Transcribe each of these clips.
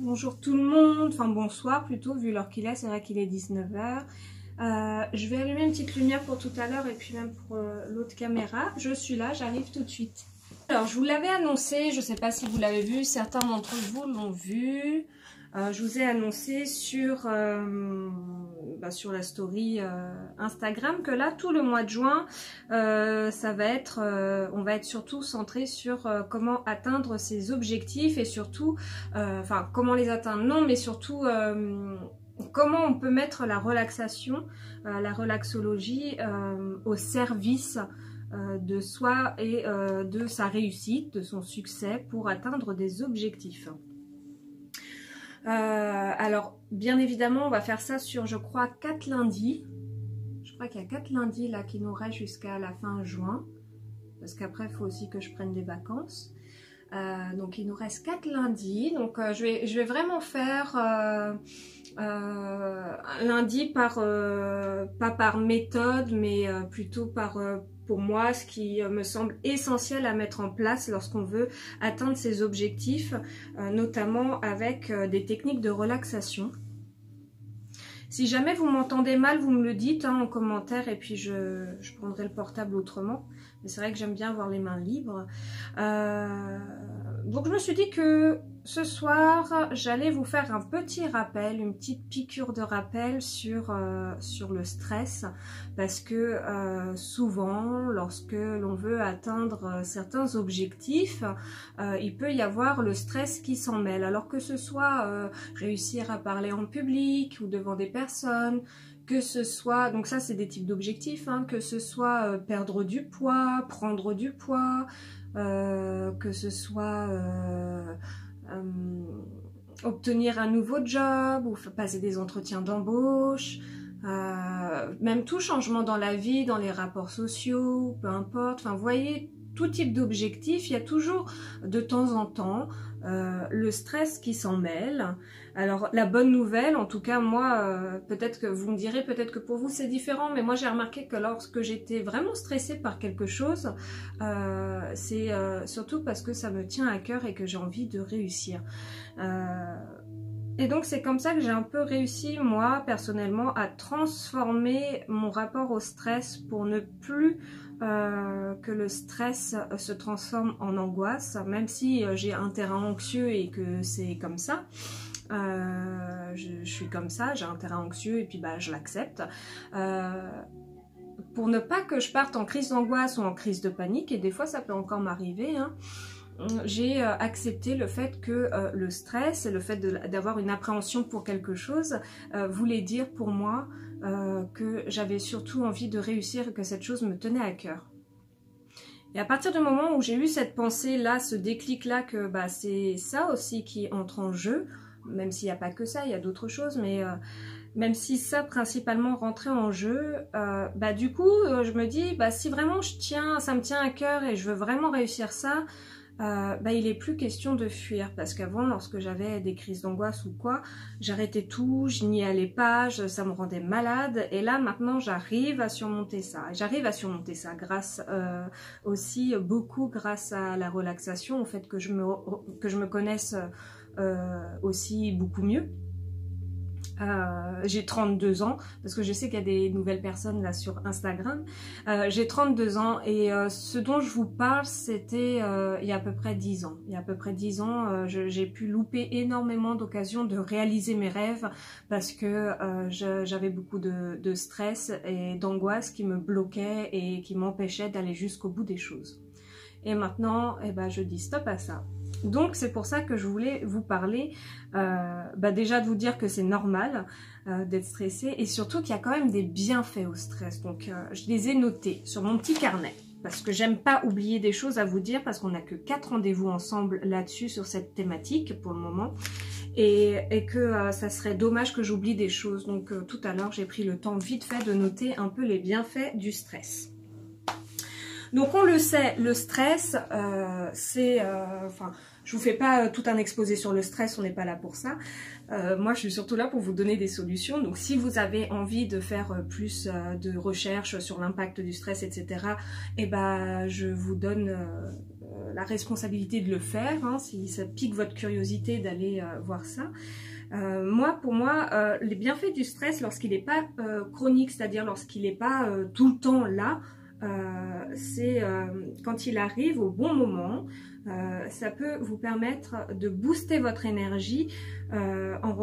Bonjour tout le monde, enfin bonsoir plutôt, vu l'heure qu'il est, c'est vrai qu'il est 19 h. Je vais allumer une petite lumière pour tout à l'heure et puis même pour l'autre caméra. Je suis là, j'arrive tout de suite. Alors, je vous l'avais annoncé, je ne sais pas si vous l'avez vu, certains d'entre vous l'ont vu. Je vous ai annoncé sur la story Instagram que là, tout le mois de juin, ça va être, on va être surtout centré sur comment atteindre ses objectifs et surtout, comment les atteindre, non, mais surtout comment on peut mettre la relaxation, la relaxologie au service de soi et de sa réussite, de son succès pour atteindre des objectifs. Alors, bien évidemment, on va faire ça sur, je crois, 4 lundis. Je crois qu'il y a 4 lundis là qui nous restent jusqu'à la fin juin. Parce qu'après, il faut aussi que je prenne des vacances. Donc, il nous reste 4 lundis. Donc, je vais vraiment faire lundi par, pas par méthode, mais plutôt par... pour moi, ce qui me semble essentiel à mettre en place lorsqu'on veut atteindre ses objectifs, notamment avec des techniques de relaxation. Si jamais vous m'entendez mal, vous me le dites en commentaire et puis je prendrai le portable autrement. Mais c'est vrai que j'aime bien avoir les mains libres. Donc je me suis dit que ce soir, j'allais vous faire un petit rappel, une petite piqûre de rappel sur le stress. Parce que souvent, lorsque l'on veut atteindre certains objectifs, il peut y avoir le stress qui s'en mêle. Alors que ce soit réussir à parler en public ou devant des personnes, que ce soit, donc ça c'est des types d'objectifs, hein, que ce soit perdre du poids, prendre du poids, que ce soit obtenir un nouveau job ou passer des entretiens d'embauche, même tout changement dans la vie, dans les rapports sociaux, peu importe, enfin vous voyez, tout type d'objectif, il y a toujours de temps en temps le stress qui s'en mêle. Alors la bonne nouvelle, en tout cas moi, peut-être que vous me direz, peut-être que pour vous c'est différent, mais moi j'ai remarqué que lorsque j'étais vraiment stressée par quelque chose, c'est surtout parce que ça me tient à cœur et que j'ai envie de réussir. Et donc c'est comme ça que j'ai un peu réussi moi personnellement à transformer mon rapport au stress pour ne plus que le stress se transforme en angoisse, même si j'ai un terrain anxieux et que c'est comme ça. Je suis comme ça, j'ai un terrain anxieux et puis bah, je l'accepte. Pour ne pas que je parte en crise d'angoisse ou en crise de panique, et des fois ça peut encore m'arriver, hein, j'ai accepté le fait que le stress, le fait d'avoir une appréhension pour quelque chose, voulait dire pour moi que j'avais surtout envie de réussir et que cette chose me tenait à cœur. Et à partir du moment où j'ai eu cette pensée-là, ce déclic-là, que bah, c'est ça aussi qui entre en jeu, même s'il n'y a pas que ça, il y a d'autres choses, mais même si ça principalement rentrait en jeu, bah, du coup, je me dis, bah, si vraiment ça me tient à cœur et je veux vraiment réussir ça, bah, il n'est plus question de fuir, parce qu'avant, lorsque j'avais des crises d'angoisse ou quoi, j'arrêtais tout, je n'y allais pas, ça me rendait malade, et là maintenant j'arrive à surmonter ça. J'arrive à surmonter ça grâce aussi beaucoup grâce à la relaxation, au fait que je me connaisse aussi beaucoup mieux. J'ai 32 ans, parce que je sais qu'il y a des nouvelles personnes là sur Instagram. J'ai 32 ans et ce dont je vous parle, c'était il y a à peu près 10 ans. Il y a à peu près 10 ans, j'ai pu louper énormément d'occasions de réaliser mes rêves parce que j'avais beaucoup de stress et d'angoisse qui me bloquaient et qui m'empêchaient d'aller jusqu'au bout des choses. Et maintenant, eh ben, je dis stop à ça. Donc c'est pour ça que je voulais vous parler, déjà de vous dire que c'est normal d'être stressé et surtout qu'il y a quand même des bienfaits au stress. Donc je les ai notés sur mon petit carnet parce que j'aime pas oublier des choses à vous dire parce qu'on n'a que 4 rendez-vous ensemble là-dessus sur cette thématique pour le moment et que ça serait dommage que j'oublie des choses. Donc tout à l'heure j'ai pris le temps vite fait de noter un peu les bienfaits du stress. Donc on le sait, le stress, c'est, Je vous fais pas tout un exposé sur le stress, on n'est pas là pour ça. Moi, je suis surtout là pour vous donner des solutions. Donc, si vous avez envie de faire plus de recherches sur l'impact du stress, etc., eh ben, je vous donne la responsabilité de le faire, hein, si ça pique votre curiosité d'aller voir ça. Pour moi, les bienfaits du stress, lorsqu'il n'est pas chronique, c'est-à-dire lorsqu'il n'est pas tout le temps là, c'est quand il arrive au bon moment. Ça peut vous permettre de booster votre énergie en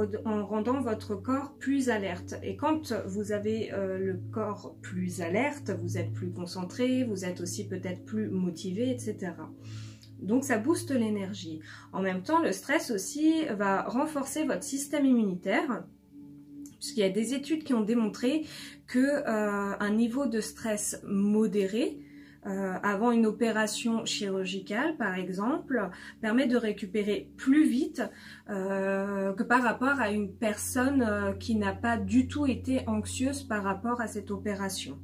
rendant votre corps plus alerte. Et quand vous avez le corps plus alerte, vous êtes plus concentré, vous êtes aussi peut-être plus motivé, etc. Donc ça booste l'énergie. En même temps, le stress aussi va renforcer votre système immunitaire, puisqu'il y a des études qui ont démontré que un niveau de stress modéré avant une opération chirurgicale, par exemple, permet de récupérer plus vite que par rapport à une personne qui n'a pas du tout été anxieuse par rapport à cette opération.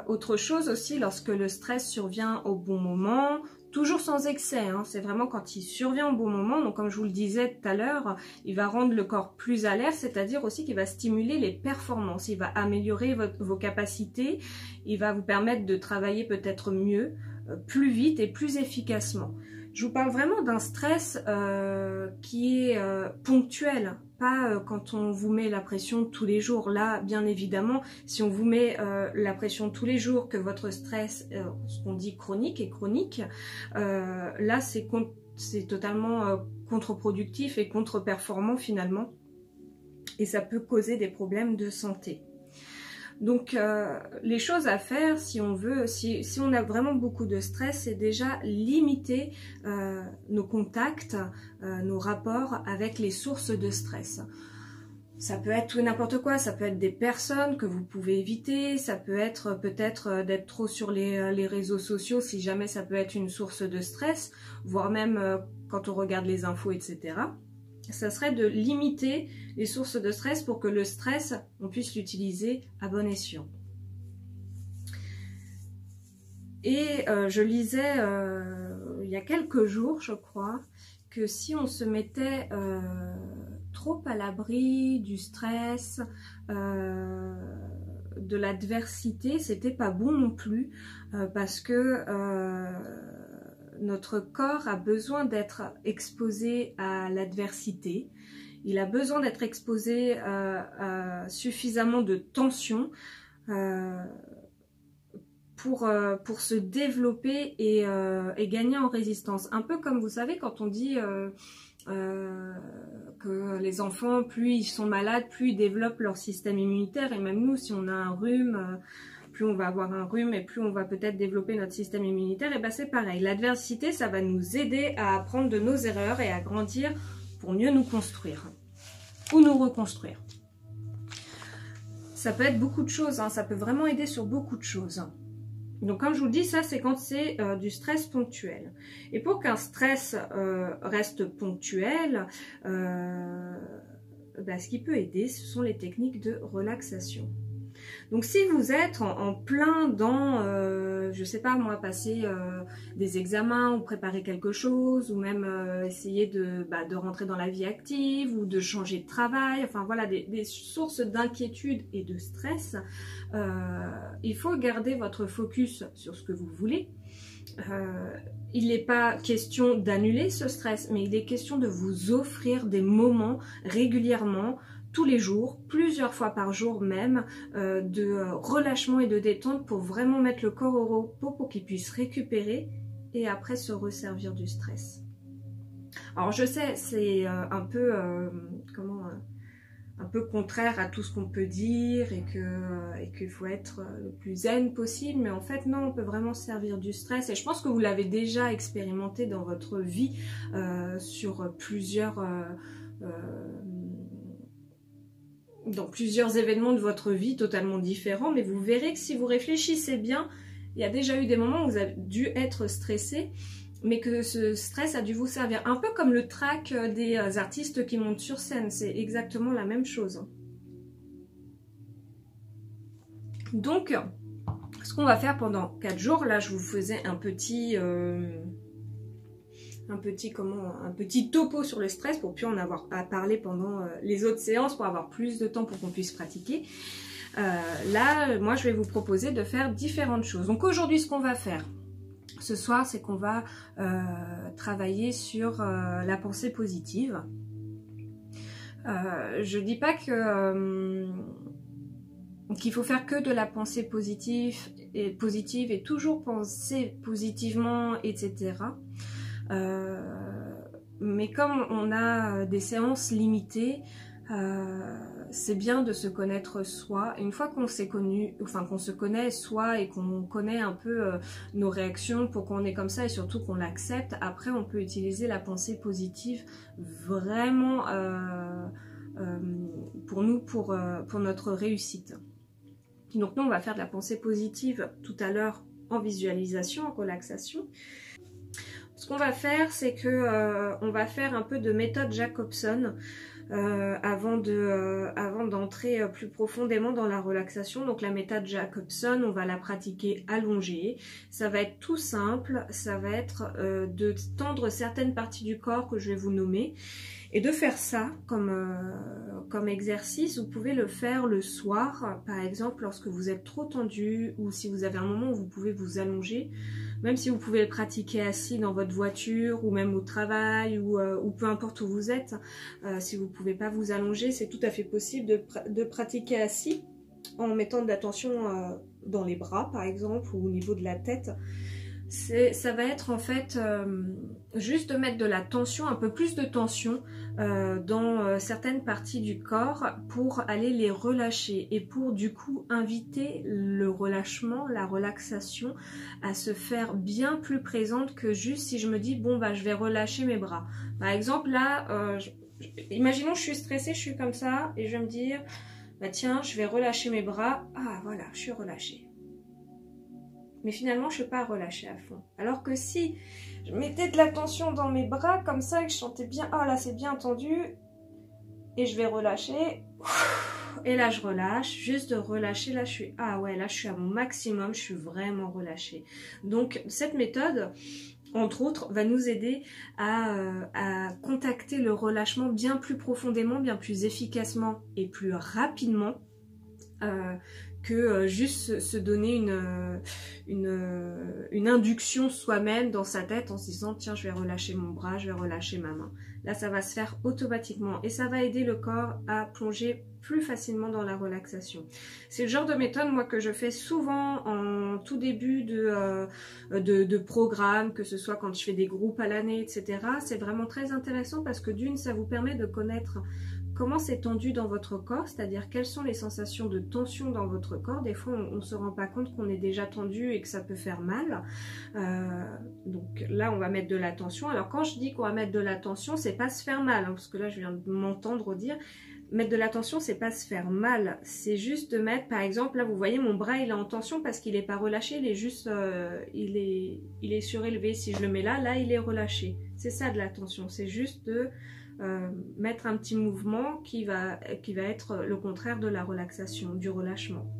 Autre chose aussi, lorsque le stress survient au bon moment, toujours sans excès, hein, c'est vraiment quand il survient au bon moment, donc comme je vous le disais tout à l'heure, il va rendre le corps plus alerte, c'est-à-dire aussi qu'il va stimuler les performances, il va améliorer vos capacités, il va vous permettre de travailler peut-être mieux, plus vite et plus efficacement. Je vous parle vraiment d'un stress qui est ponctuel, pas quand on vous met la pression tous les jours. Là, bien évidemment, si on vous met la pression tous les jours, que votre stress, ce qu'on dit chronique est chronique, là c'est totalement contre-productif et contre-performant finalement. Et ça peut causer des problèmes de santé. Donc les choses à faire si on veut, si on a vraiment beaucoup de stress, c'est déjà limiter nos contacts, nos rapports avec les sources de stress. Ça peut être tout et n'importe quoi, ça peut être des personnes que vous pouvez éviter, ça peut être peut-être d'être trop sur les réseaux sociaux si jamais ça peut être une source de stress, voire même quand on regarde les infos, etc. Ça serait de limiter les sources de stress pour que le stress, on puisse l'utiliser à bon escient. Et je lisais il y a quelques jours, je crois, que si on se mettait trop à l'abri du stress, de l'adversité, c'était pas bon non plus, parce que notre corps a besoin d'être exposé à l'adversité, il a besoin d'être exposé à suffisamment de tension pour se développer et gagner en résistance. Un peu comme vous savez quand on dit que les enfants, plus ils sont malades, plus ils développent leur système immunitaire, et même nous, si on a un rhume, plus on va avoir un rhume et plus on va peut-être développer notre système immunitaire, et ben c'est pareil. L'adversité, ça va nous aider à apprendre de nos erreurs et à grandir pour mieux nous construire ou nous reconstruire. Ça peut être beaucoup de choses, hein, ça peut vraiment aider sur beaucoup de choses. Donc comme je vous le dis, ça c'est quand c'est du stress ponctuel. Et pour qu'un stress reste ponctuel, ce qui peut aider, ce sont les techniques de relaxation. Donc si vous êtes en plein dans, je sais pas moi, passer des examens ou préparer quelque chose, ou même essayer de rentrer dans la vie active ou de changer de travail, enfin voilà, des sources d'inquiétude et de stress, il faut garder votre focus sur ce que vous voulez. Il n'est pas question d'annuler ce stress, mais il est question de vous offrir des moments régulièrement, tous les jours, plusieurs fois par jour même, de relâchement et de détente pour vraiment mettre le corps au repos pour qu'il puisse récupérer et après se resservir du stress. Alors je sais, c'est un peu contraire à tout ce qu'on peut dire et qu'il faut être le plus zen possible, mais en fait non, on peut vraiment se servir du stress et je pense que vous l'avez déjà expérimenté dans votre vie sur dans plusieurs événements de votre vie totalement différents, mais vous verrez que si vous réfléchissez bien, il y a déjà eu des moments où vous avez dû être stressé, mais que ce stress a dû vous servir. Un peu comme le trac des artistes qui montent sur scène, c'est exactement la même chose. Donc, ce qu'on va faire pendant 4 jours, là je vous faisais un petit un petit topo sur le stress pour plus en avoir à parler pendant les autres séances, pour avoir plus de temps pour qu'on puisse pratiquer. Là, moi, je vais vous proposer de faire différentes choses. Donc aujourd'hui, ce qu'on va faire ce soir, c'est qu'on va travailler sur la pensée positive. Je dis pas que qu'il faut faire que de la pensée positive et toujours penser positivement, etc. Mais comme on a des séances limitées, c'est bien de se connaître soi. Une fois qu'on s'est connu, enfin qu'on se connaît soi et qu'on connaît un peu nos réactions, pour qu'on est comme ça et surtout qu'on l'accepte, après on peut utiliser la pensée positive vraiment pour nous, pour notre réussite. Donc nous on va faire de la pensée positive tout à l'heure en visualisation, en relaxation. Ce qu'on va faire, c'est que on va faire un peu de méthode Jacobson avant d'entrer plus profondément dans la relaxation. Donc la méthode Jacobson, on va la pratiquer allongée. Ça va être tout simple, ça va être de tendre certaines parties du corps que je vais vous nommer. Et de faire ça comme exercice, vous pouvez le faire le soir, par exemple lorsque vous êtes trop tendu, ou si vous avez un moment où vous pouvez vous allonger, même si vous pouvez le pratiquer assis dans votre voiture, ou même au travail, ou peu importe où vous êtes. Si vous ne pouvez pas vous allonger, c'est tout à fait possible de pratiquer assis, en mettant de l'attention dans les bras par exemple, ou au niveau de la tête. Ça va être en fait juste de mettre de la tension, un peu plus de tension dans certaines parties du corps pour aller les relâcher et pour du coup inviter le relâchement, la relaxation à se faire bien plus présente que juste si je me dis bon bah je vais relâcher mes bras. Par exemple là, imaginons je suis stressée, je suis comme ça et je vais me dire bah tiens je vais relâcher mes bras, ah voilà je suis relâchée. Mais finalement, je ne suis pas relâchée à fond. Alors que si je mettais de la tension dans mes bras, comme ça, et que je sentais bien, ah là, c'est bien tendu, et je vais relâcher, et là, je relâche, juste de relâcher, là, je suis, ah ouais, là, je suis à mon maximum, je suis vraiment relâchée. Donc, cette méthode, entre autres, va nous aider à contacter le relâchement bien plus profondément, bien plus efficacement et plus rapidement, que juste se donner une induction soi-même dans sa tête en se disant tiens je vais relâcher mon bras, je vais relâcher ma main. Là ça va se faire automatiquement et ça va aider le corps à plonger plus facilement dans la relaxation. C'est le genre de méthode moi que je fais souvent en tout début de programme, que ce soit quand je fais des groupes à l'année, etc. C'est vraiment très intéressant parce que d'une ça vous permet de connaître comment c'est tendu dans votre corps, c'est-à-dire quelles sont les sensations de tension dans votre corps. Des fois, on ne se rend pas compte qu'on est déjà tendu et que ça peut faire mal. Donc là, on va mettre de la tension. Alors quand je dis qu'on va mettre de la tension, c'est pas se faire mal, hein, parce que là, je viens de m'entendre dire, mettre de la tension, c'est pas se faire mal. C'est juste de mettre, par exemple, là, vous voyez, mon bras, il est en tension parce qu'il n'est pas relâché, il est juste, il est surélevé. Si je le mets là, il est relâché. C'est ça de la tension, c'est juste de mettre un petit mouvement qui va être le contraire de la relaxation, du relâchement.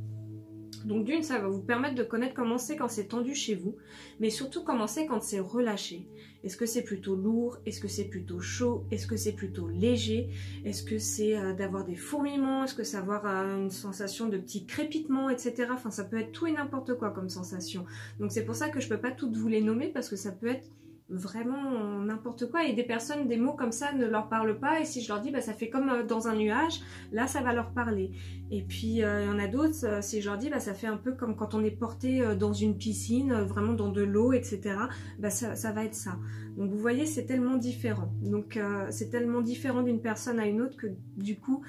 Donc d'une, ça va vous permettre de connaître comment c'est quand c'est tendu chez vous, mais surtout comment c'est quand c'est relâché. Est-ce que c'est plutôt lourd? Est-ce que c'est plutôt chaud? Est-ce que c'est plutôt léger? Est-ce que c'est d'avoir des fourmillements? Est-ce que c'est avoir une sensation de petit crépitement, etc. Enfin, ça peut être tout et n'importe quoi comme sensation. Donc c'est pour ça que je peux pas toutes vous les nommer, parce que ça peut être vraiment n'importe quoi, et des personnes, des mots comme ça ne leur parlent pas, et si je leur dis bah ça fait comme dans un nuage, là ça va leur parler. Et puis il y en a d'autres, si je leur dis bah ça fait un peu comme quand on est porté dans une piscine, vraiment dans de l'eau, etc. Bah ça va être ça. Donc vous voyez, c'est tellement différent. Donc c'est tellement différent d'une personne à une autre que du coup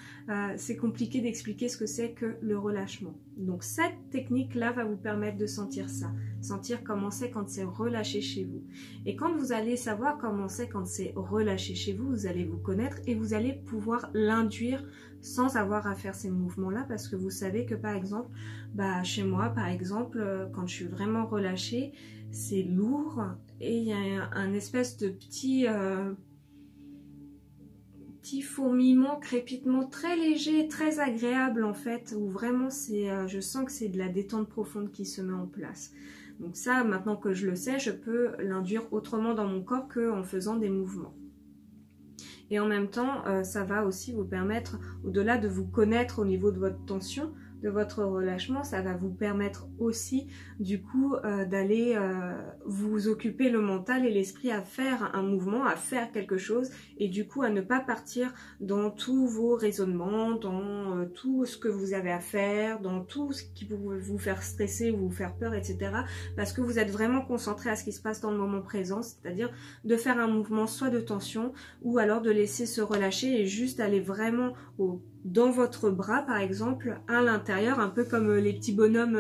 c'est compliqué d'expliquer ce que c'est que le relâchement. Donc cette technique là va vous permettre de sentir ça, sentir comment c'est quand c'est relâché chez vous. Et quand vous allez savoir comment c'est quand c'est relâché chez vous, vous allez vous connaître et vous allez pouvoir l'induire sans avoir à faire ces mouvements-là, parce que vous savez que par exemple, bah, chez moi par exemple, quand je suis vraiment relâchée, c'est lourd et il y a un espèce de petit fourmillement, crépitement très léger, très agréable en fait, où vraiment c'est, je sens que c'est de la détente profonde qui se met en place. Donc ça, maintenant que je le sais, je peux l'induire autrement dans mon corps qu'en faisant des mouvements. Et en même temps, ça va aussi vous permettre, au-delà de vous connaître au niveau de votre tension, de votre relâchement, ça va vous permettre aussi du coup d'aller vous occuper le mental et l'esprit à faire un mouvement, à faire quelque chose, et du coup à ne pas partir dans tous vos raisonnements, dans tout ce que vous avez à faire, dans tout ce qui peut vous faire stresser ou vous faire peur, etc. Parce que vous êtes vraiment concentré à ce qui se passe dans le moment présent, c'est-à-dire de faire un mouvement soit de tension ou alors de laisser se relâcher et juste aller vraiment dans votre bras par exemple, à l'intérieur, un peu comme les petits bonhommes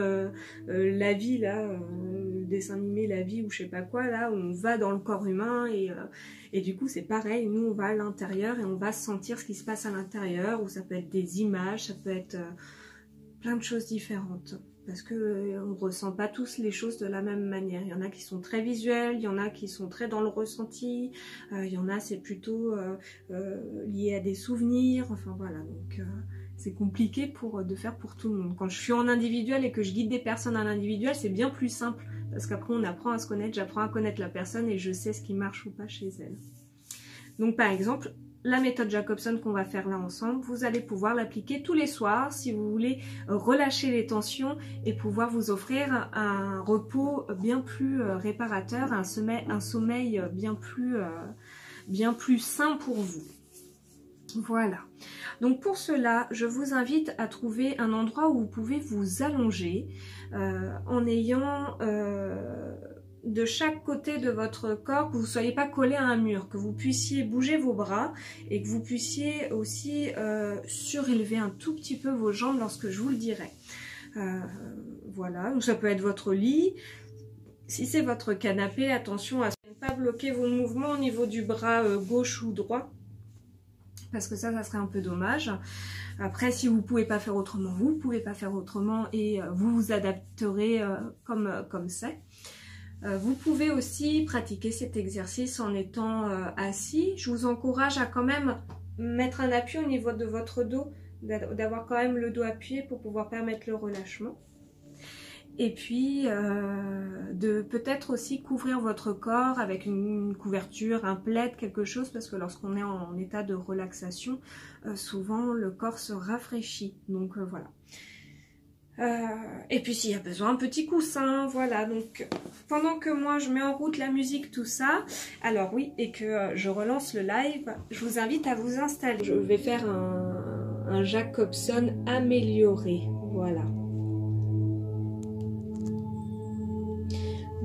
La Vie là, le dessin animé La Vie ou je sais pas quoi là, où on va dans le corps humain et du coup c'est pareil, nous on va à l'intérieur et on va sentir ce qui se passe à l'intérieur, ou ça peut être des images, ça peut être plein de choses différentes. Parce qu'on ne ressent pas tous les choses de la même manière. Il y en a qui sont très visuels, il y en a qui sont très dans le ressenti, il y en a c'est plutôt lié à des souvenirs, enfin voilà, donc c'est compliqué de faire pour tout le monde. Quand je suis en individuel et que je guide des personnes en individuel, c'est bien plus simple, parce qu'après on apprend à se connaître, j'apprends à connaître la personne et je sais ce qui marche ou pas chez elle. Donc par exemple, la méthode Jacobson qu'on va faire là ensemble, vous allez pouvoir l'appliquer tous les soirs si vous voulez relâcher les tensions et pouvoir vous offrir un repos bien plus réparateur, un sommeil bien plus sain pour vous. Voilà. Donc pour cela, je vous invite à trouver un endroit où vous pouvez vous allonger en ayant de chaque côté de votre corps, que vous ne soyez pas collé à un mur, que vous puissiez bouger vos bras et que vous puissiez aussi surélever un tout petit peu vos jambes lorsque je vous le dirai. Voilà, donc ça peut être votre lit. Si c'est votre canapé, attention à ne pas bloquer vos mouvements au niveau du bras gauche ou droit, parce que ça serait un peu dommage. Après, si vous ne pouvez pas faire autrement, vous ne pouvez pas faire autrement et vous vous adapterez comme c'est. Vous pouvez aussi pratiquer cet exercice en étant assis. Je vous encourage à quand même mettre un appui au niveau de votre dos, d'avoir quand même le dos appuyé pour pouvoir permettre le relâchement. Et puis, de peut-être aussi couvrir votre corps avec une couverture, un plaid, quelque chose, parce que lorsqu'on est en état de relaxation, souvent le corps se rafraîchit. Donc voilà. Et puis s'il y a besoin, un petit coussin, voilà. Donc pendant que moi je mets en route la musique, tout ça, alors oui, et que je relance le live, je vous invite à vous installer. Je vais faire un Jacobson amélioré, voilà.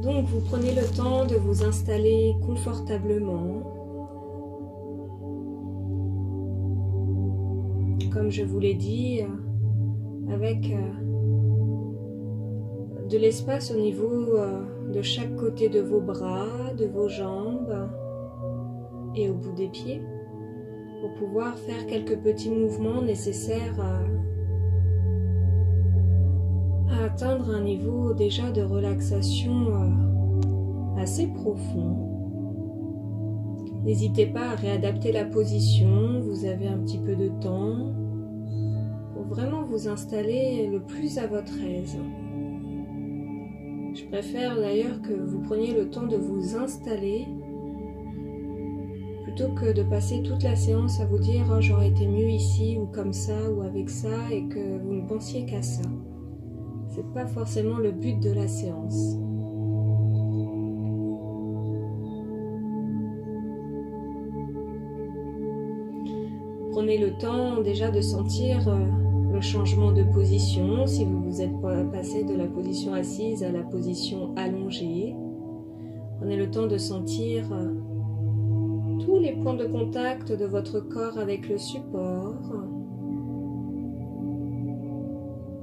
Donc vous prenez le temps de vous installer confortablement. Comme je vous l'ai dit, avec de l'espace au niveau de chaque côté de vos bras, de vos jambes et au bout des pieds, pour pouvoir faire quelques petits mouvements nécessaires à atteindre un niveau déjà de relaxation assez profond. N'hésitez pas à réadapter la position, vous avez un petit peu de temps pour vraiment vous installer le plus à votre aise. Je préfère d'ailleurs que vous preniez le temps de vous installer plutôt que de passer toute la séance à vous dire oh, j'aurais été mieux ici ou comme ça ou avec ça et que vous ne pensiez qu'à ça. C'est pas forcément le but de la séance. Prenez le temps déjà de sentir le changement de position, si vous vous êtes passé de la position assise à la position allongée. Prenez le temps de sentir tous les points de contact de votre corps avec le support.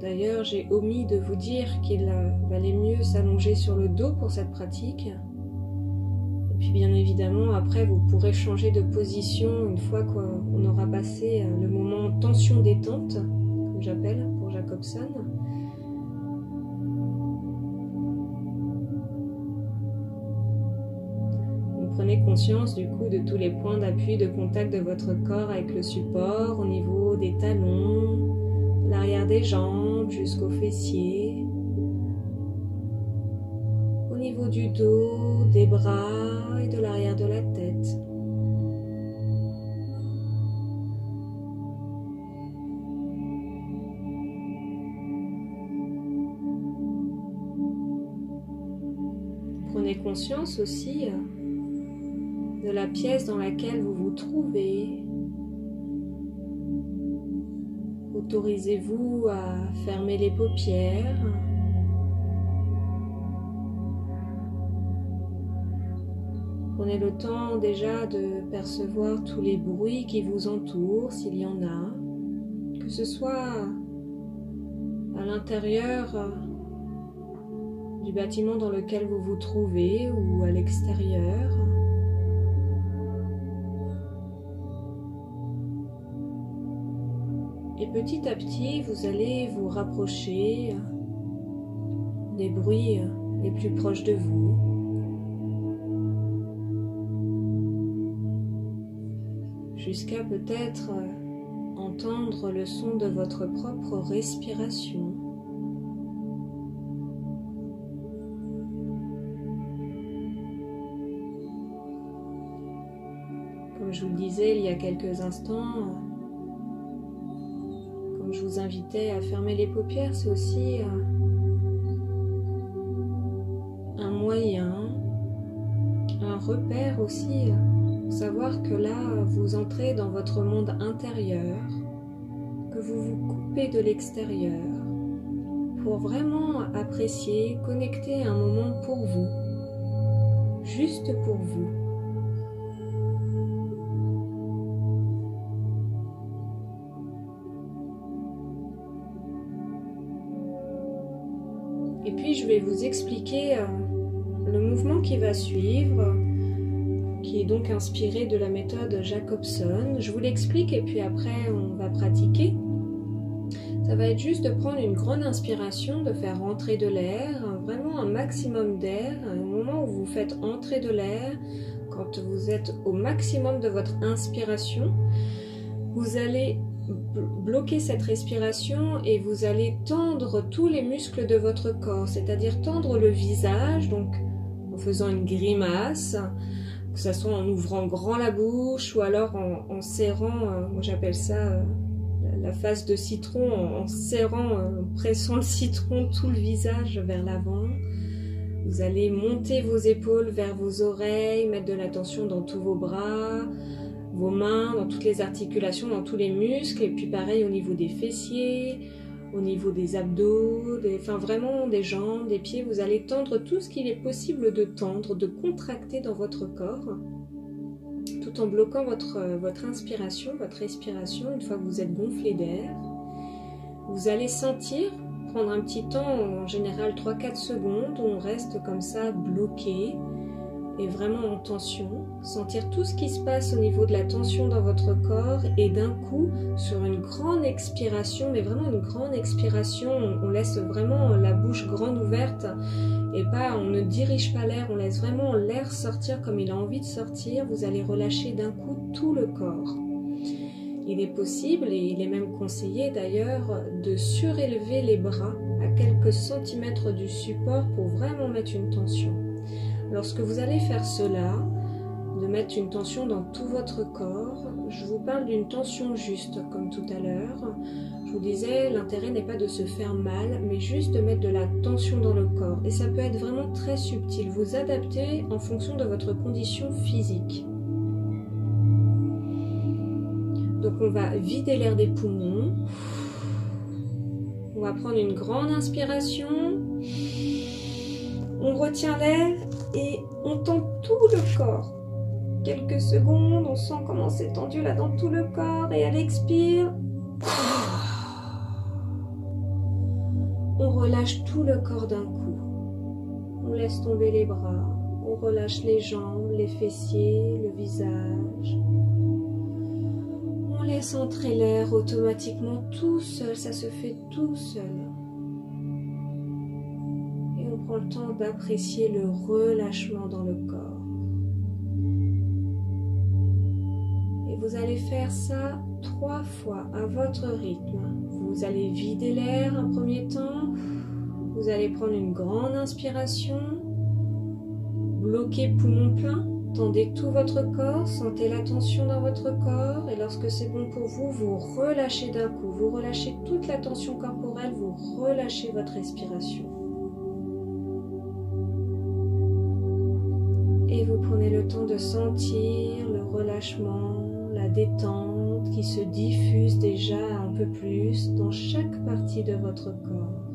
D'ailleurs, j'ai omis de vous dire qu'il valait mieux s'allonger sur le dos pour cette pratique. Et puis bien évidemment, après, vous pourrez changer de position une fois qu'on aura passé le moment tension-détente, comme j'appelle pour Jacobson. Donc, prenez conscience du coup de tous les points d'appui, de contact de votre corps avec le support, au niveau des talons, de l'arrière des jambes jusqu'aux fessiers. du dos, des bras et de l'arrière de la tête. Prenez conscience aussi de la pièce dans laquelle vous vous trouvez. Autorisez-vous à fermer les paupières. Prenez le temps déjà de percevoir tous les bruits qui vous entourent, s'il y en a, que ce soit à l'intérieur du bâtiment dans lequel vous vous trouvez ou à l'extérieur. Et petit à petit, vous allez vous rapprocher des bruits les plus proches de vous. Jusqu'à peut-être entendre le son de votre propre respiration. Comme je vous le disais il y a quelques instants, comme je vous invitais à fermer les paupières, c'est aussi un moyen, un repère aussi, pour savoir que là, vous entrez dans votre monde intérieur, que vous vous coupez de l'extérieur, pour vraiment apprécier, connecter un moment pour vous, juste pour vous. Et puis je vais vous expliquer le mouvement qui va suivre, qui est donc inspiré de la méthode Jacobson. Je vous l'explique et puis après on va pratiquer. Ça va être juste de prendre une grande inspiration, de faire rentrer de l'air, vraiment un maximum d'air. Au moment où vous faites entrer de l'air, quand vous êtes au maximum de votre inspiration, vous allez bloquer cette respiration et vous allez tendre tous les muscles de votre corps, c'est-à-dire tendre le visage, donc en faisant une grimace, que ce soit en ouvrant grand la bouche ou alors en serrant, moi j'appelle ça la face de citron, en serrant, en pressant le citron, tout le visage vers l'avant. Vous allez monter vos épaules vers vos oreilles, mettre de la tension dans tous vos bras, vos mains, dans toutes les articulations, dans tous les muscles, et puis pareil au niveau des fessiers, au niveau des abdos, enfin vraiment des jambes, des pieds. Vous allez tendre tout ce qu'il est possible de tendre, de contracter dans votre corps, tout en bloquant votre inspiration, votre respiration. Une fois que vous êtes gonflé d'air, vous allez sentir, prendre un petit temps, en général 3-4 secondes, où on reste comme ça bloqué et vraiment en tension, sentir tout ce qui se passe au niveau de la tension dans votre corps, et d'un coup, sur une grande expiration, mais vraiment une grande expiration, on laisse vraiment la bouche grande ouverte, et pas, on ne dirige pas l'air, on laisse vraiment l'air sortir comme il a envie de sortir. Vous allez relâcher d'un coup tout le corps. Il est possible, et il est même conseillé d'ailleurs, de surélever les bras à quelques centimètres du support pour vraiment mettre une tension. Lorsque vous allez faire cela, de mettre une tension dans tout votre corps, je vous parle d'une tension juste, comme tout à l'heure. Je vous disais, l'intérêt n'est pas de se faire mal, mais juste de mettre de la tension dans le corps. Et ça peut être vraiment très subtil. Vous adaptez en fonction de votre condition physique. Donc on va vider l'air des poumons. On va prendre une grande inspiration. On retient l'air et on tend tout le corps. Quelques secondes, on sent comment c'est tendu là dans tout le corps, et à l'expire, on relâche tout le corps d'un coup. On laisse tomber les bras, on relâche les jambes, les fessiers, le visage. On laisse entrer l'air automatiquement tout seul, ça se fait tout seul. Et on prend le temps d'apprécier le relâchement dans le corps. Et vous allez faire ça 3 fois à votre rythme. Vous allez vider l'air un premier temps. Vous allez prendre une grande inspiration. bloquez poumon plein. Tendez tout votre corps, sentez la tension dans votre corps et lorsque c'est bon pour vous, vous relâchez d'un coup. Vous relâchez toute la tension corporelle, vous relâchez votre respiration. Et vous prenez le temps de sentir le relâchement, la détente qui se diffuse déjà un peu plus dans chaque partie de votre corps.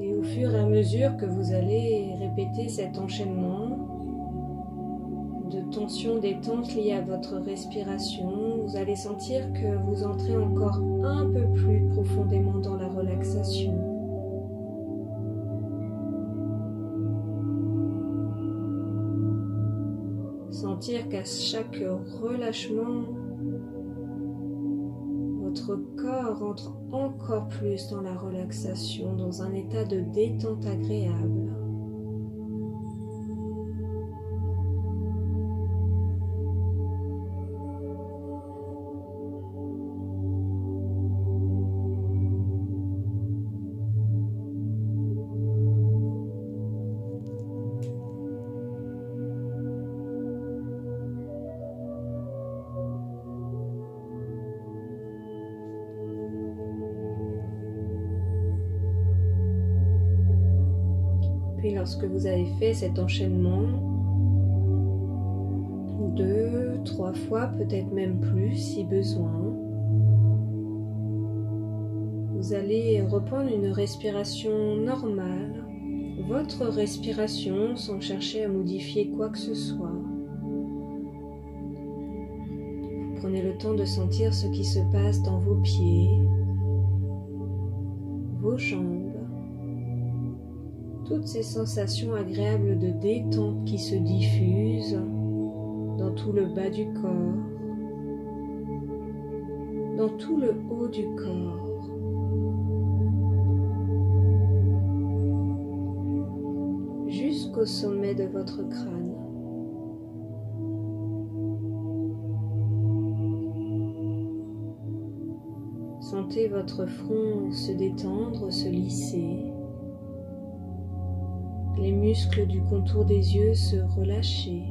Et au fur et à mesure que vous allez répéter cet enchaînement de tension détente liée à votre respiration, vous allez sentir que vous entrez encore un peu plus profondément dans la relaxation. Sentir qu'à chaque relâchement, votre corps entre encore plus dans la relaxation, dans un état de détente agréable. Puis lorsque vous avez fait cet enchaînement, 2, 3 fois, peut-être même plus si besoin, vous allez reprendre une respiration normale, votre respiration sans chercher à modifier quoi que ce soit. Vous prenez le temps de sentir ce qui se passe dans vos pieds, vos jambes, toutes ces sensations agréables de détente qui se diffusent dans tout le bas du corps, dans tout le haut du corps. Jusqu'au sommet de votre crâne. Sentez votre front se détendre, se lisser. Les muscles du contour des yeux se relâcher.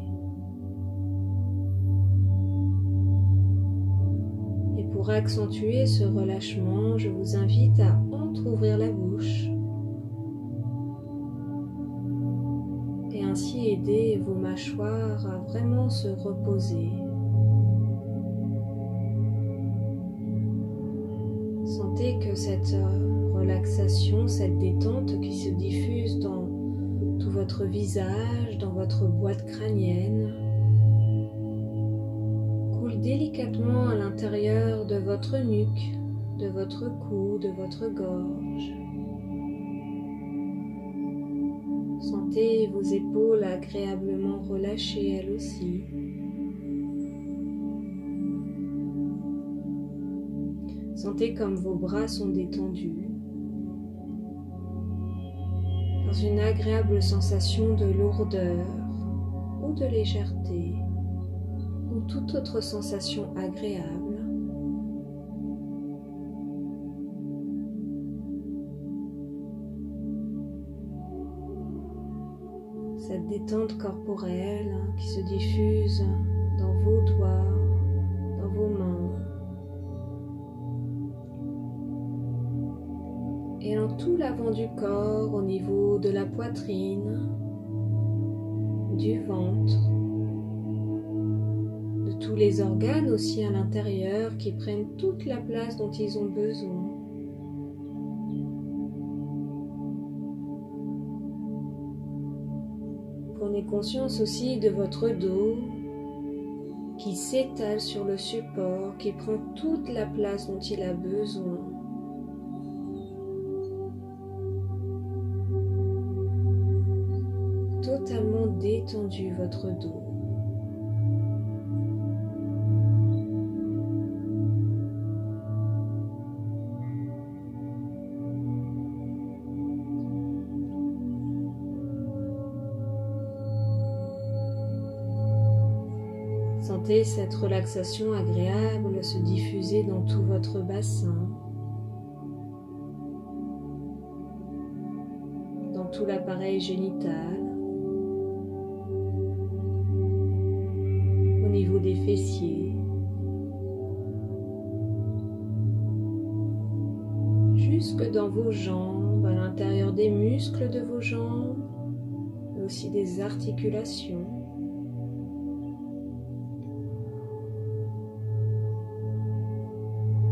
Et pour accentuer ce relâchement, je vous invite à entrouvrir la bouche et ainsi aider vos mâchoires à vraiment se reposer. Sentez que cette relaxation, cette détente qui se diffuse dans tout votre visage, dans votre boîte crânienne, coule délicatement à l'intérieur de votre nuque, de votre cou, de votre gorge. Sentez vos épaules agréablement relâchées elles aussi. Sentez comme vos bras sont détendus. Dans une agréable sensation de lourdeur ou de légèreté ou toute autre sensation agréable. Cette détente corporelle qui se diffuse dans vos doigts, dans vos mains et dans tout l'avant du corps au niveau de la poitrine, du ventre, de tous les organes aussi à l'intérieur qui prennent toute la place dont ils ont besoin. Prenez conscience aussi de votre dos qui s'étale sur le support, qui prend toute la place dont il a besoin. Totalement détendu votre dos. Sentez cette relaxation agréable se diffuser dans tout votre bassin, dans tout l'appareil génital, au niveau des fessiers, jusque dans vos jambes, à l'intérieur des muscles de vos jambes, mais aussi des articulations.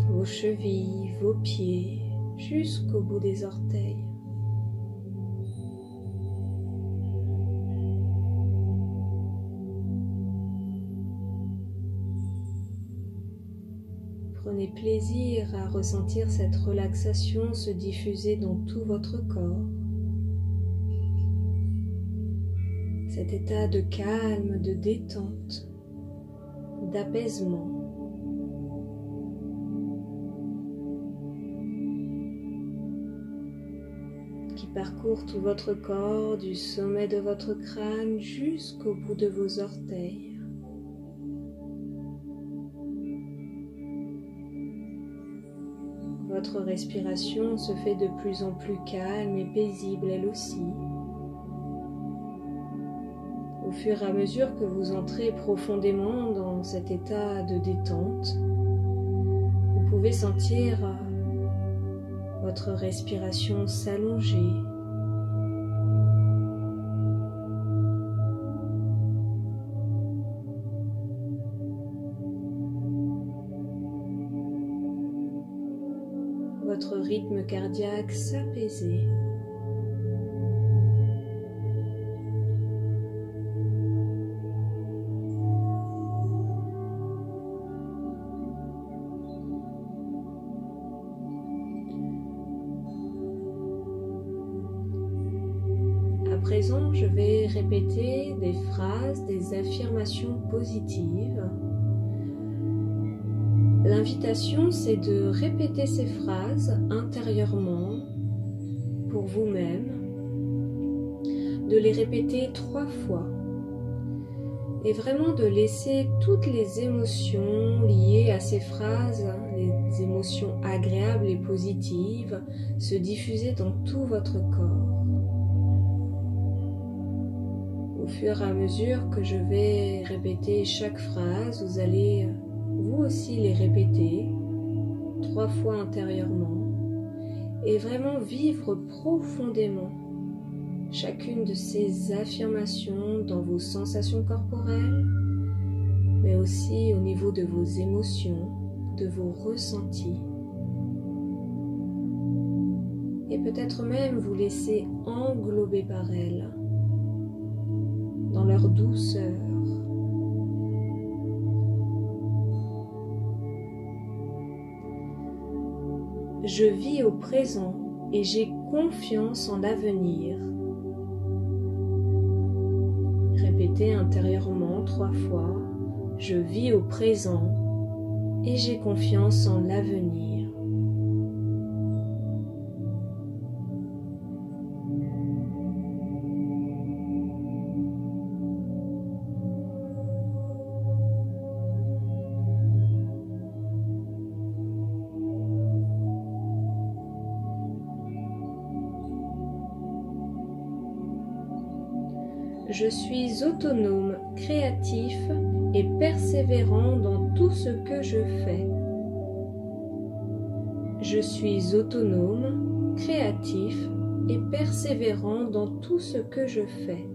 Vos chevilles, vos pieds, jusqu'au bout des orteils. Prenez plaisir à ressentir cette relaxation se diffuser dans tout votre corps. Cet état de calme, de détente, d'apaisement. Qui parcourt tout votre corps, du sommet de votre crâne jusqu'au bout de vos orteils. Votre respiration se fait de plus en plus calme et paisible elle aussi. Au fur et à mesure que vous entrez profondément dans cet état de détente, vous pouvez sentir votre respiration s'allonger. Votre rythme cardiaque s'apaiser. À présent, je vais répéter des phrases, des affirmations positives. L'invitation, c'est de répéter ces phrases intérieurement pour vous-même, de les répéter 3 fois et vraiment de laisser toutes les émotions liées à ces phrases, les émotions agréables et positives, se diffuser dans tout votre corps. Au fur et à mesure que je vais répéter chaque phrase, vous allez vous aussi les répéter 3 fois intérieurement et vraiment vivre profondément chacune de ces affirmations dans vos sensations corporelles, mais aussi au niveau de vos émotions, de vos ressentis. Et peut-être même vous laisser englober par elles, dans leur douceur. Je vis au présent et j'ai confiance en l'avenir. Répétez intérieurement 3 fois. Je vis au présent et j'ai confiance en l'avenir. Je suis autonome, créatif et persévérant dans tout ce que je fais. Je suis autonome, créatif et persévérant dans tout ce que je fais.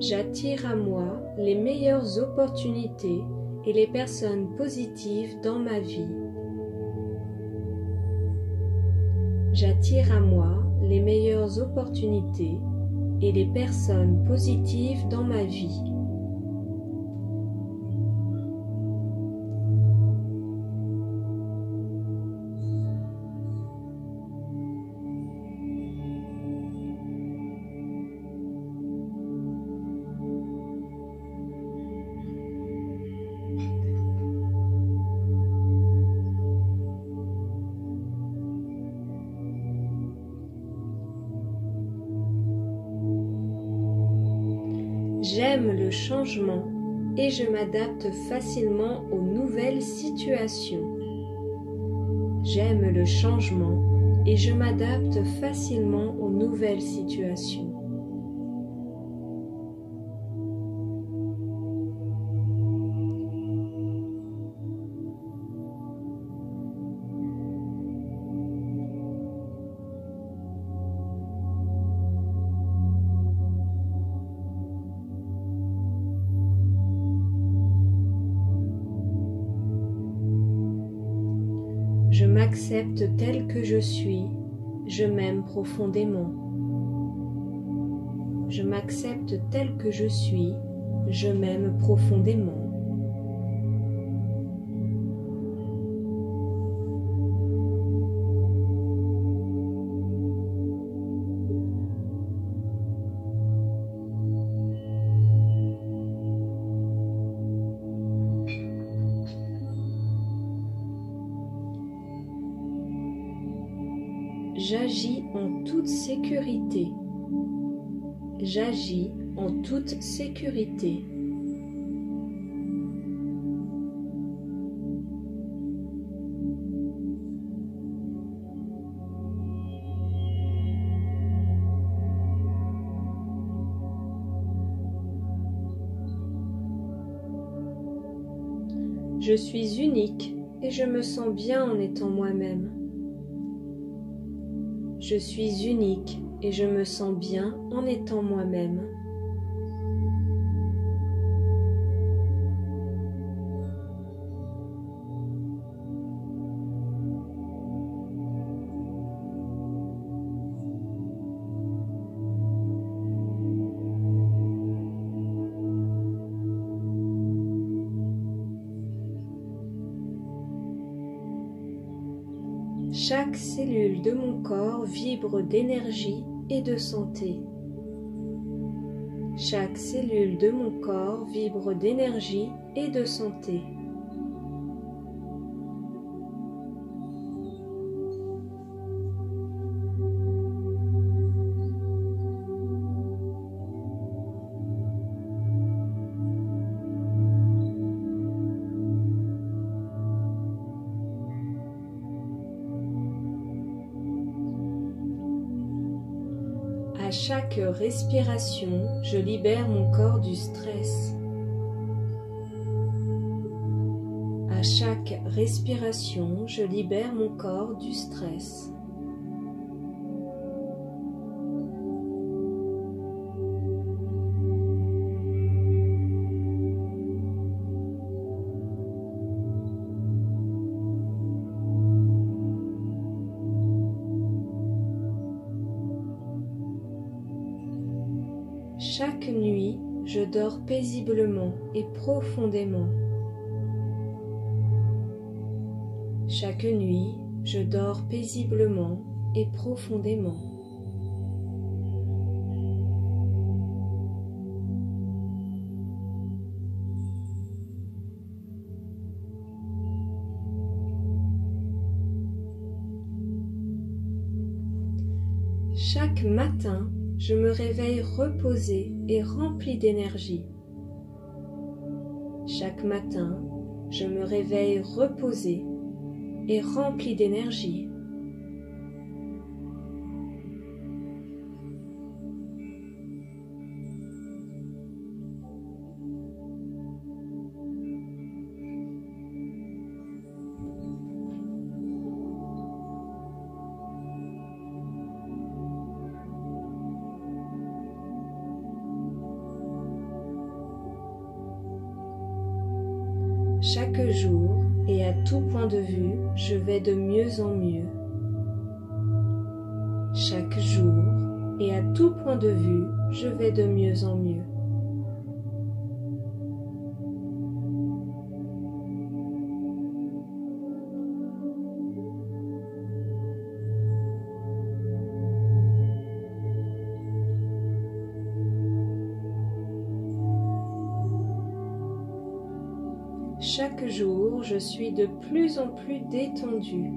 J'attire à moi les meilleures opportunités et les personnes positives dans ma vie. J'attire à moi les meilleures opportunités et les personnes positives dans ma vie. J'aime le changement et je m'adapte facilement aux nouvelles situations. J'aime le changement et je m'adapte facilement aux nouvelles situations. Je m'accepte tel que je suis, je m'aime profondément. Je m'accepte tel que je suis, je m'aime profondément. J'agis en toute sécurité. J'agis en toute sécurité. Je suis unique et je me sens bien en étant moi-même. Je suis unique et je me sens bien en étant moi-même. Chaque cellule de mon corps vibre d'énergie et de santé. Chaque cellule de mon corps vibre d'énergie et de santé. À chaque respiration, je libère mon corps du stress. À chaque respiration, je libère mon corps du stress. Chaque nuit, je dors paisiblement et profondément. Chaque nuit, je dors paisiblement et profondément. Chaque matin, je me réveille reposée et remplie d'énergie. Chaque matin, je me réveille reposée et remplie d'énergie. Chaque jour et à tout point de vue, je vais de mieux en mieux. Chaque jour et à tout point de vue, je vais de mieux en mieux. Chaque jour, je suis de plus en plus détendue.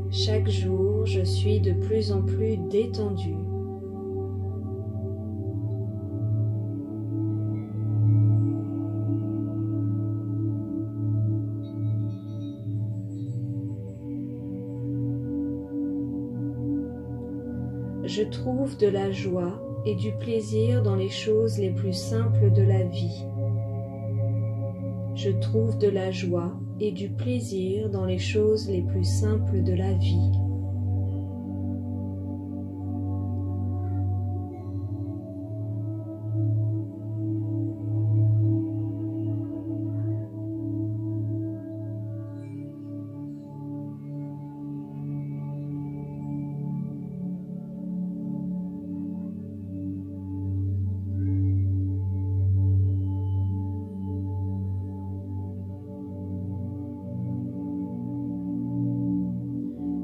Chaque jour, je suis de plus en plus détendue. Je trouve de la joie et du plaisir dans les choses les plus simples de la vie. Je trouve de la joie et du plaisir dans les choses les plus simples de la vie.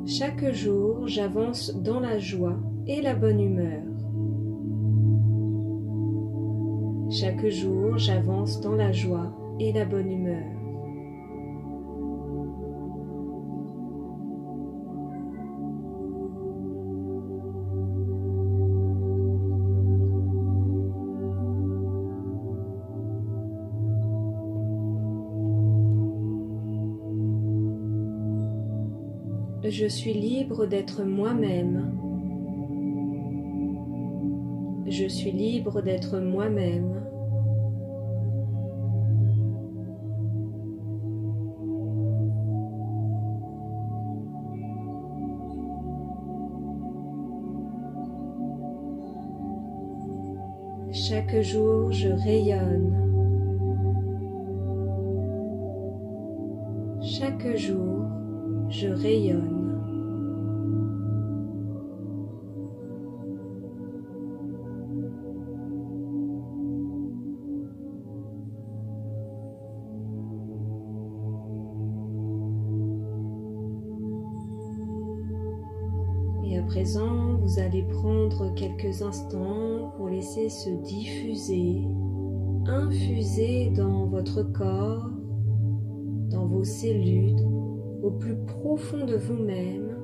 Chaque jour, j'avance dans la joie et la bonne humeur. Chaque jour, j'avance dans la joie et la bonne humeur. Je suis libre d'être moi-même. Je suis libre d'être moi-même. Chaque jour, je rayonne. Chaque jour, je rayonne. Et à présent, vous allez prendre quelques instants pour laisser se diffuser, infuser dans votre corps, dans vos cellules, au plus profond de vous-même,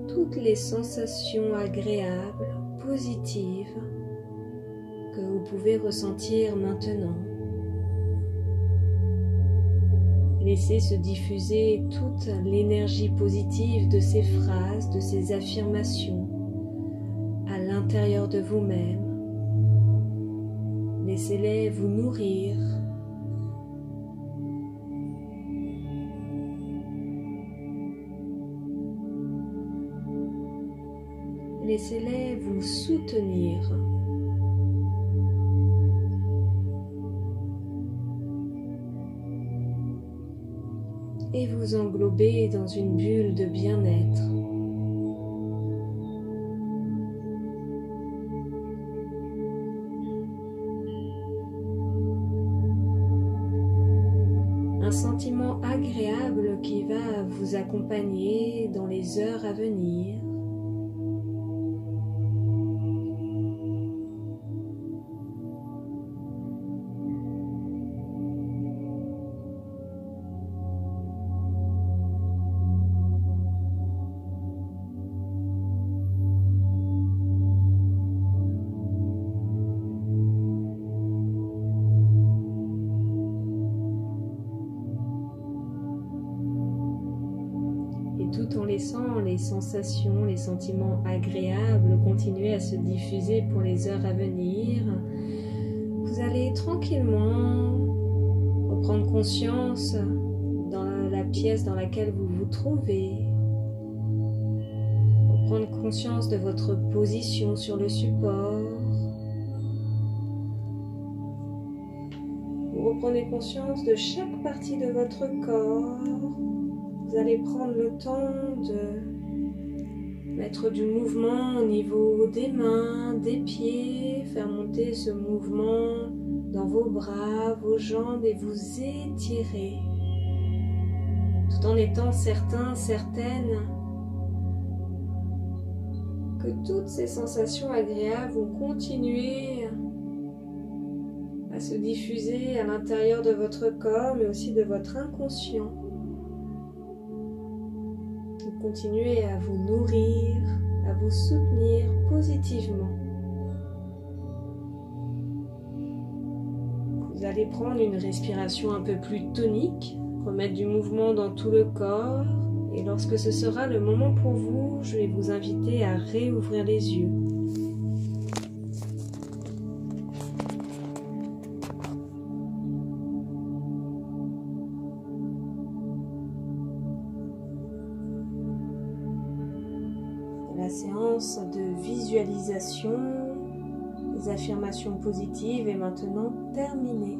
toutes les sensations agréables, positives que vous pouvez ressentir maintenant. Laissez se diffuser toute l'énergie positive de ces phrases, de ces affirmations à l'intérieur de vous-même. Laissez-les vous nourrir. Laissez-les vous soutenir. Et vous englober dans une bulle de bien-être. Un sentiment agréable qui va vous accompagner dans les heures à venir. Tout en laissant les sensations, les sentiments agréables continuer à se diffuser pour les heures à venir, vous allez tranquillement reprendre conscience dans la pièce dans laquelle vous vous trouvez, reprendre conscience de votre position sur le support. Vous reprenez conscience de chaque partie de votre corps. Vous allez prendre le temps de mettre du mouvement au niveau des mains, des pieds, faire monter ce mouvement dans vos bras, vos jambes et vous étirer, tout en étant certain, certaine que toutes ces sensations agréables vont continuer à se diffuser à l'intérieur de votre corps, mais aussi de votre inconscient. Continuez à vous nourrir, à vous soutenir positivement. Vous allez prendre une respiration un peu plus tonique, remettre du mouvement dans tout le corps Et lorsque ce sera le moment pour vous, je vais vous inviter à réouvrir les yeux. La séance de visualisation, des affirmations positives est maintenant terminée.